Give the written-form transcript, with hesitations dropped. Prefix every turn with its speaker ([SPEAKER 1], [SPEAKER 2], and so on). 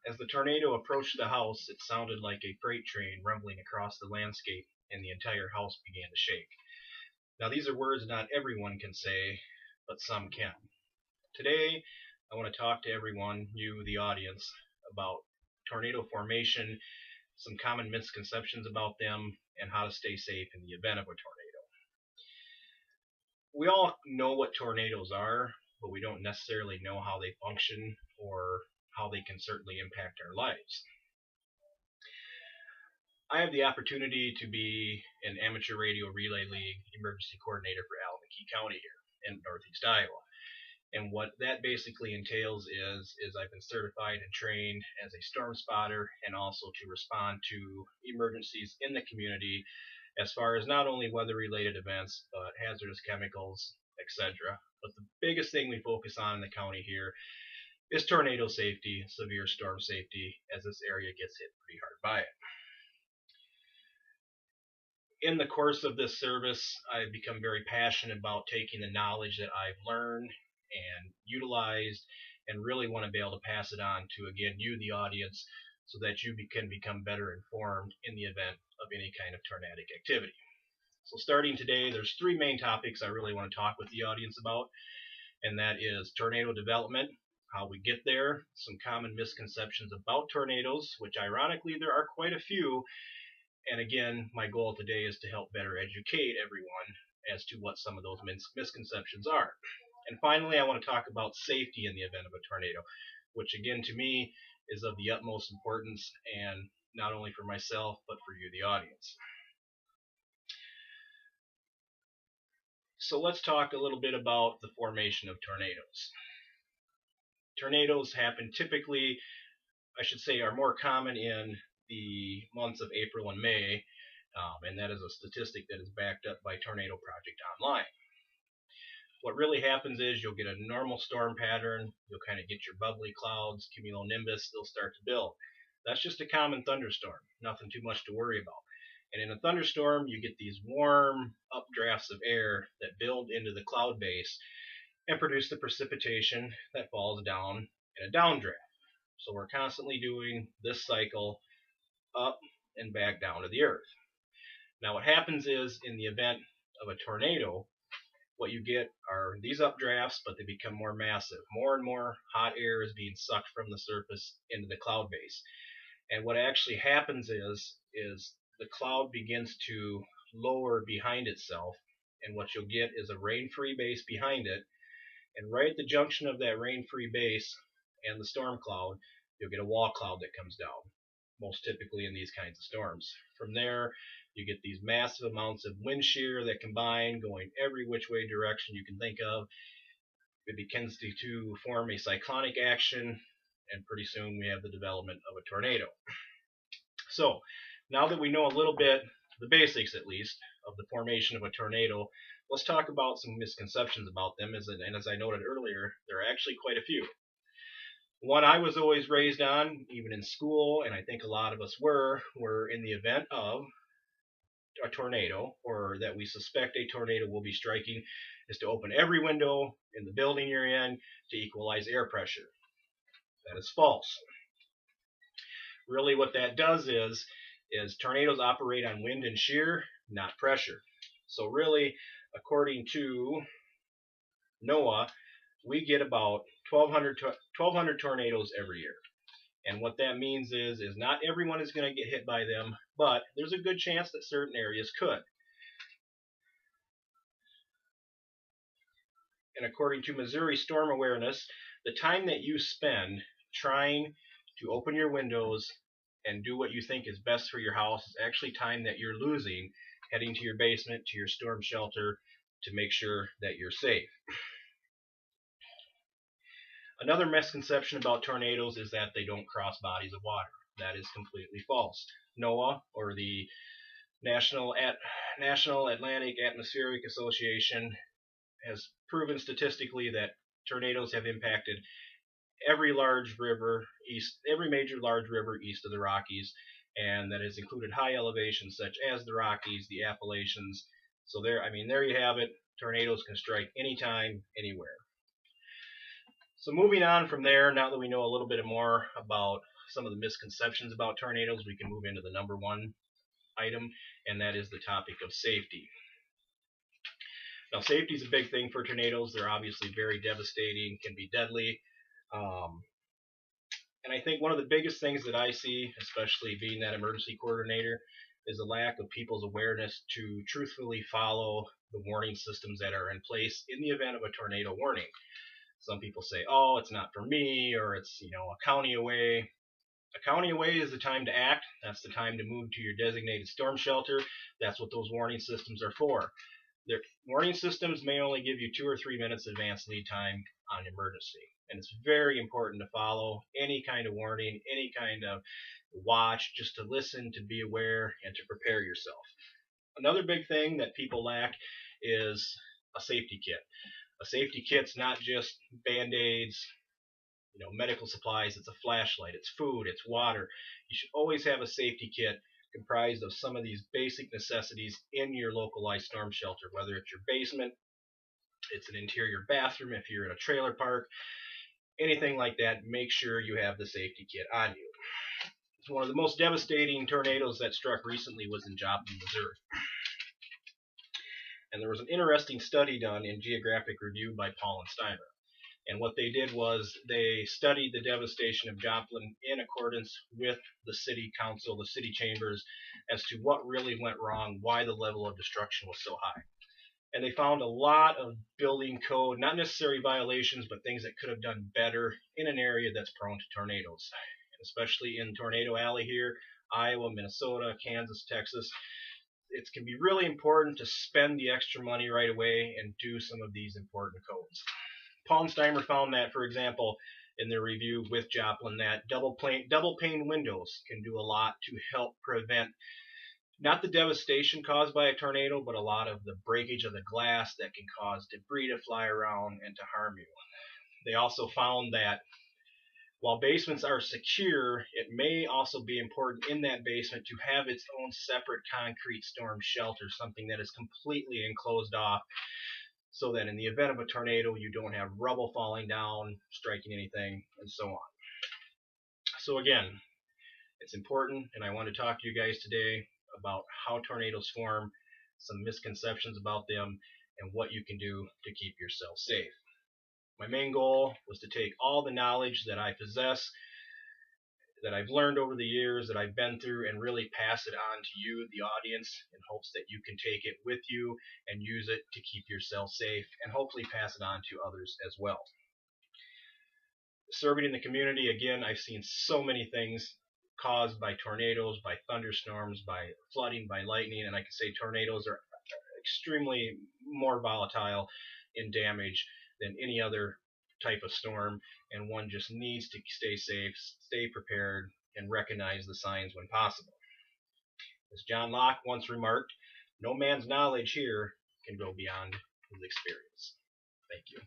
[SPEAKER 1] As the tornado approached the house, it sounded like a freight train rumbling across the landscape, and the entire house began to shake. Now, these are words not everyone can say, but some can. Today, I want to talk to everyone, you, the audience, about tornado formation, some common misconceptions about them, and how to stay safe in the event of a tornado. We all know what tornadoes are, but we don't necessarily know how they function or how they can certainly impact our lives. I have the opportunity to be an amateur radio relay league emergency coordinator for Allen McKee County here in Northeast Iowa. And what that basically entails is I've been certified and trained as a storm spotter and also to respond to emergencies in the community as far as not only weather related events but hazardous chemicals, etc. But the biggest thing we focus on in the county here is tornado safety, severe storm safety, as this area gets hit pretty hard by it. In the course of this service, I've become very passionate about taking the knowledge that I've learned and utilized and really want to be able to pass it on to, again, you, the audience, so that you can become better informed in the event of any kind of tornadic activity. So starting today, there's three main topics I really want to talk with the audience about, and that is tornado development, how we get there, some common misconceptions about tornadoes, which ironically there are quite a few. And again, my goal today is to help better educate everyone as to what some of those misconceptions are. And finally, I want to talk about safety in the event of a tornado, which again to me is of the utmost importance, and not only for myself, but for you, the audience. So let's talk a little bit about the formation of tornadoes. Tornadoes happen typically, I should say, are more common in the months of April and May, and that is a statistic that is backed up by Tornado Project Online. What really happens is you'll get a normal storm pattern, you'll kind of get your bubbly clouds, cumulonimbus, they'll start to build. That's just a common thunderstorm, nothing too much to worry about. And in a thunderstorm, you get these warm updrafts of air that build into the cloud base and produce the precipitation that falls down in a downdraft. So we're constantly doing this cycle up and back down to the earth. Now what happens is, in the event of a tornado, what you get are these updrafts, but they become more massive. More and more hot air is being sucked from the surface into the cloud base. And what actually happens is the cloud begins to lower behind itself, and what you'll get is a rain-free base behind it. And right at the junction of that rain-free base and the storm cloud, you'll get a wall cloud that comes down, most typically in these kinds of storms. From there, you get these massive amounts of wind shear that combine, going every which way direction you can think of. It begins to form a cyclonic action, and pretty soon we have the development of a tornado. So, now that we know a little bit, the basics at least, of the formation of a tornado, let's talk about some misconceptions about them. And as I noted earlier, there are actually quite a few. One I was always raised on, even in school, and I think a lot of us were in the event of a tornado, or that we suspect a tornado will be striking, is to open every window in the building you're in to equalize air pressure. That is false. Really what that does is tornadoes operate on wind and shear, not pressure. So really, according to NOAA, we get about 1,200 tornadoes every year. And what that means is not everyone is going to get hit by them, but there's a good chance that certain areas could. And according to Missouri Storm Awareness, the time that you spend trying to open your windows and do what you think is best for your house is actually time that you're losing heading to your basement, to your storm shelter, to make sure that you're safe. Another misconception about tornadoes is that they don't cross bodies of water. That is completely false. NOAA, or the National Atlantic Atmospheric Association, has proven statistically that tornadoes have impacted every major large river east of the Rockies, and that has included high elevations such as the Rockies, the Appalachians. So there you have it. Tornadoes can strike anytime, anywhere. So moving on from there, now that we know a little bit more about some of the misconceptions about tornadoes, we can move into the number one item, and that is the topic of safety. Now, safety is a big thing for tornadoes. They're obviously very devastating, can be deadly. And I think one of the biggest things that I see, especially being that emergency coordinator, is a lack of people's awareness to truthfully follow the warning systems that are in place in the event of a tornado warning. Some people say, oh, it's not for me, or it's, a county away. A county away is the time to act. That's the time to move to your designated storm shelter. That's what those warning systems are for. Their warning systems may only give you 2 or 3 minutes advance lead time on emergency. And it's very important to follow any kind of warning, any kind of watch, just to listen, to be aware, and to prepare yourself. Another big thing that people lack is a safety kit. A safety kit's not just Band-Aids, medical supplies. It's a flashlight, it's food, it's water. You should always have a safety kit comprised of some of these basic necessities in your localized storm shelter, whether it's your basement, it's an interior bathroom, if you're in a trailer park, anything like that. Make sure you have the safety kit on you. One of the most devastating tornadoes that struck recently was in Joplin, Missouri. And there was an interesting study done in Geographic Review by Paul and Steimer. And what they did was they studied the devastation of Joplin in accordance with the city council, the city chambers, as to what really went wrong, why the level of destruction was so high. And they found a lot of building code, not necessary violations, but things that could have done better in an area that's prone to tornadoes. And especially in Tornado Alley here, Iowa, Minnesota, Kansas, Texas, it can be really important to spend the extra money right away and do some of these important codes. Paul and Steimer found that, for example, in their review with Joplin, that double pane windows can do a lot to help prevent not the devastation caused by a tornado, but a lot of the breakage of the glass that can cause debris to fly around and to harm you. They also found that while basements are secure, it may also be important in that basement to have its own separate concrete storm shelter, something that is completely enclosed off, so that in the event of a tornado, you don't have rubble falling down, striking anything, and so on. So again, it's important, and I want to talk to you guys today about how tornadoes form, some misconceptions about them, and what you can do to keep yourself safe. My main goal was to take all the knowledge that I possess, that I've learned over the years, that I've been through, and really pass it on to you, the audience, in hopes that you can take it with you and use it to keep yourself safe, and hopefully pass it on to others as well. Serving in the community, again, I've seen so many things caused by tornadoes, by thunderstorms, by flooding, by lightning, and I can say tornadoes are extremely more volatile in damage than any other type of storm, and one just needs to stay safe, stay prepared, and recognize the signs when possible. As John Locke once remarked, no man's knowledge here can go beyond his experience. Thank you.